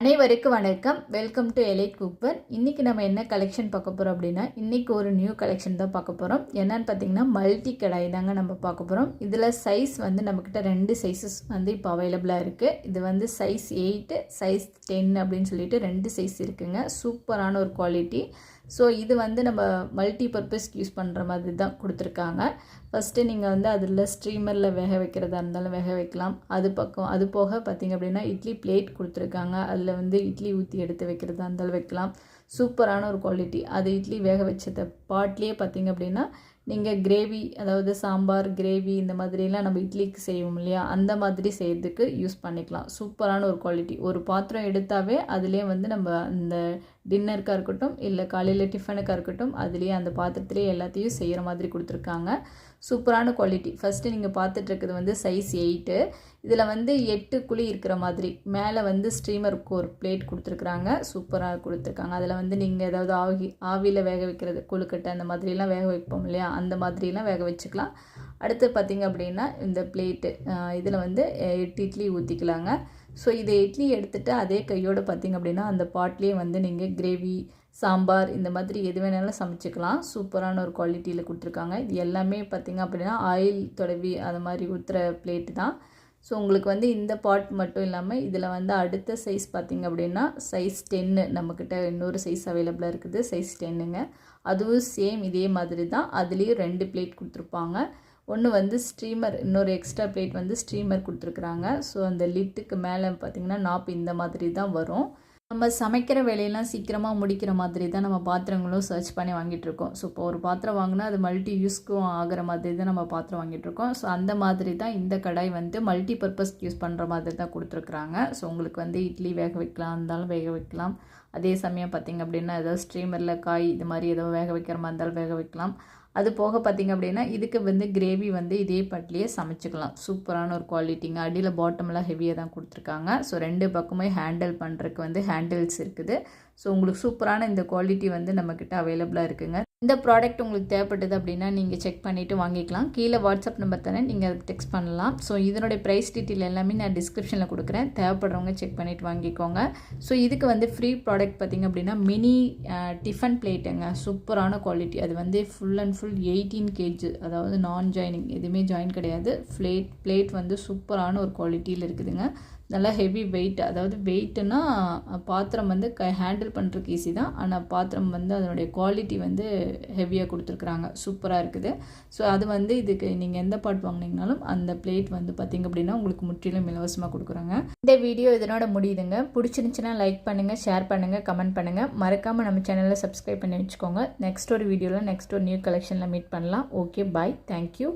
அனைவருக்கும் வணக்கம். Welcome to elite cookware. இன்றைக்கி நம்ம என்ன கலெக்ஷன் பார்க்க போகிறோம் அப்படின்னா, இன்றைக்கி ஒரு நியூ கலெக்ஷன் தான் பார்க்க போகிறோம். என்னன்னு பார்த்தீங்கன்னா, மல்டி கடாய் தாங்க நம்ம பார்க்க போகிறோம். இதில் சைஸ் வந்து நம்மக்கிட்ட 2 சைஸஸ் வந்து இப்போ அவைலபிளாக இருக்குது. இது வந்து சைஸ் 8, சைஸ் 10 அப்படின்னு சொல்லிட்டு 2 சைஸ் இருக்குங்க. சூப்பரான ஒரு குவாலிட்டி. ஸோ இது வந்து நம்ம மல்டி பர்பஸ்க்கு யூஸ் பண்ணுற மாதிரி தான் கொடுத்துருக்காங்க. ஃபஸ்ட்டு நீங்கள் வந்து அதில் ஸ்ட்ரீமரில் வேக வைக்கிறதா இருந்தாலும் வேக வைக்கலாம். அது போக பார்த்திங்க அப்படின்னா இட்லி பிளேட் கொடுத்துருக்காங்க. அதில் வந்து இட்லி ஊற்றி எடுத்து வைக்கிறதா இருந்தாலும் வைக்கலாம். சூப்பரான ஒரு குவாலிட்டி. அது இட்லி வேக வச்சத பாட்லேயே பார்த்திங்க அப்படின்னா நீங்கள் கிரேவி, அதாவது சாம்பார் கிரேவி இந்த மாதிரிலாம் நம்ம இட்லிக்கு செய்வோம் இல்லையா, அந்த மாதிரி செய்கிறதுக்கு யூஸ் பண்ணிக்கலாம். சூப்பரான ஒரு குவாலிட்டி. ஒரு பாத்திரம் எடுத்தாவே அதிலே வந்து நம்ம அந்த டின்னருக்காக இருக்கட்டும் இல்லை காலையில் டிஃபனுக்காக இருக்கட்டும், அதுலேயே அந்த பாத்திரத்திலே எல்லாத்தையும் செய்கிற மாதிரி கொடுத்துருக்காங்க. சூப்பரான குவாலிட்டி. ஃபஸ்ட்டு நீங்கள் பார்த்துட்ருக்குது வந்து சைஸ் 8. இதில் வந்து 8 குழி இருக்கிற மாதிரி மேலே வந்து ஸ்ட்ரீமருக்கு ஒரு பிளேட் கொடுத்துருக்குறாங்க. சூப்பராக கொடுத்துருக்காங்க. அதில் வந்து நீங்கள் ஏதாவது ஆவியில் வேக வைக்கிறது, கொழுக்கட்டை அந்த மாதிரிலாம் வேக வைப்போம் இல்லையா, அந்த மாதிரிலாம் வேக வச்சுக்கலாம். அடுத்து பார்த்திங்க அப்படின்னா இந்த பிளேட்டு, இதில் வந்து 8 இட்லி ஊற்றிக்கலாங்க. ஸோ இதை இட்லி எடுத்துகிட்டு அதே கையோடு பார்த்திங்க அப்படின்னா அந்த பாட்லேயே வந்து நீங்கள் கிரேவி, சாம்பார் இந்த மாதிரி எது வேணாலும் சமைச்சிக்கலாம். சூப்பரான ஒரு குவாலிட்டியில் கொடுத்துருக்காங்க. இது எல்லாமே பார்த்திங்க அப்படின்னா ஆயில் தடவி அது மாதிரி ஊற்றுற பிளேட்டு தான். ஸோ உங்களுக்கு வந்து இந்த பாட் மட்டும் இல்லாமல் இதில் வந்து அடுத்த சைஸ் பார்த்திங்க அப்படின்னா சைஸ் 10 நம்மக்கிட்ட இன்னொரு சைஸ் அவைலபிளாக இருக்குது. சைஸ் 10ங்க. அதுவும் சேம் இதே மாதிரி தான். அதுலேயும் 2 பிளேட் கொடுத்துருப்பாங்க. ஒன்று வந்து ஸ்ட்ரீமர், இன்னொரு எக்ஸ்ட்ரா பிளேட் வந்து ஸ்ட்ரீமர் கொடுத்துருக்குறாங்க. ஸோ அந்த லிட்டுக்கு மேலே பார்த்திங்கன்னா நாப் இந்த மாதிரி தான் வரும். நம்ம சமைக்கிற வேலையெல்லாம் சீக்கிரமாக முடிக்கிற மாதிரி தான் நம்ம பாத்திரங்களும் சர்ச் பண்ணி வாங்கிட்டுருக்கோம். ஸோ இப்போ ஒரு பாத்திரம் வாங்கினா அது மல்டி யூஸ்க்கும் ஆகிற மாதிரி தான் நம்ம பாத்திரம் வாங்கிட்டுருக்கோம். ஸோ அந்த மாதிரி தான் இந்த கடாய் வந்து மல்டி பர்பஸ்க்கு யூஸ் பண்ணுற மாதிரி தான் கொடுத்துருக்குறாங்க. ஸோ உங்களுக்கு வந்து இட்லி வேக வைக்கலாம் இருந்தாலும் வேக வைக்கலாம். அதே சமயம் பார்த்திங்க அப்படின்னா ஏதாவது ஸ்ட்ரீமரில் காய் இது மாதிரி ஏதோ வேக வைக்கிற மாதிரி இருந்தாலும் வேக வைக்கலாம். அது போக பார்த்திங்க அப்படின்னா இதுக்கு வந்து கிரேவி வந்து இதே பட்டிலேயே சமைச்சிக்கலாம். சூப்பரான ஒரு குவாலிட்டிங்க. அடியில் பாட்டம்லாம் ஹெவியாக தான் கொடுத்துருக்காங்க. ஸோ 2 பக்கமே ஹேண்டில் பண்ணுறதுக்கு வந்து ஹேண்டில்ஸ் இருக்குது. ஸோ உங்களுக்கு சூப்பரான இந்த குவாலிட்டி வந்து நம்மக்கிட்ட அவைலபிளாக இருக்குங்க. இந்த ப்ராடக்ட் உங்களுக்கு தேவைப்பட்டது அப்படின்னா நீங்கள் செக் பண்ணிவிட்டு வாங்கிக்கலாம். கீழே வாட்ஸ்அப் நம்பர் தானே, நீங்கள் அதுக்கு டெக்ஸ்ட் பண்ணலாம். ஸோ இதனுடைய ப்ரைஸ் டீட்டெயில் எல்லாமே நான் டிஸ்கிரிப்ஷனில் கொடுக்குறேன். தேவைப்படுறவங்க செக் பண்ணிவிட்டு வாங்கிக்கோங்க. ஸோ இதுக்கு வந்து ஃப்ரீ ப்ராடக்ட் பார்த்திங்க அப்படின்னா மினி டிஃபன் பிளேட்டுங்க. சூப்பரான குவாலிட்டி. அது வந்து ஃபுல் அண்ட் ஃபுல் 18 kg, அதாவது நான் ஜாயினிங், எதுவுமே ஜாயின் கிடையாது. பிளேட் வந்து சூப்பரான ஒரு குவாலிட்டியில் இருக்குதுங்க. நல்லா ஹெவி வெயிட், அதாவது வெயிட்டுன்னா பாத்திரம் வந்து ஹேண்டில் பண்ணுறதுக்கு ஈஸி தான். ஆனால் பாத்திரம் வந்து அதனுடைய குவாலிட்டி வந்து ஹெவியாக கொடுத்துருக்குறாங்க. சூப்பராக இருக்குது. ஸோ அது வந்து இதுக்கு நீங்கள் எந்த பாட் வாங்கினீங்கனாலும் அந்த பிளேட் வந்து பார்த்திங்க அப்படின்னா உங்களுக்கு முற்றிலும் இலவசமாக கொடுக்குறாங்க. இந்த வீடியோ இதனோட முடியுதுங்க. பிடிச்சிருந்துச்சுன்னா லைக் பண்ணுங்கள், ஷேர் பண்ணுங்கள், கமெண்ட் பண்ணுங்கள். மறக்காமல் நம்ம சேனலில் சப்ஸ்கிரைப் பண்ணி வச்சுக்கோங்க. நெக்ஸ்ட் ஒரு வீடியோவில் நெக்ஸ்ட் ஒரு நியூ கலெக்ஷனில் மீட் பண்ணலாம். ஓகே, பாய், தேங்க்யூ.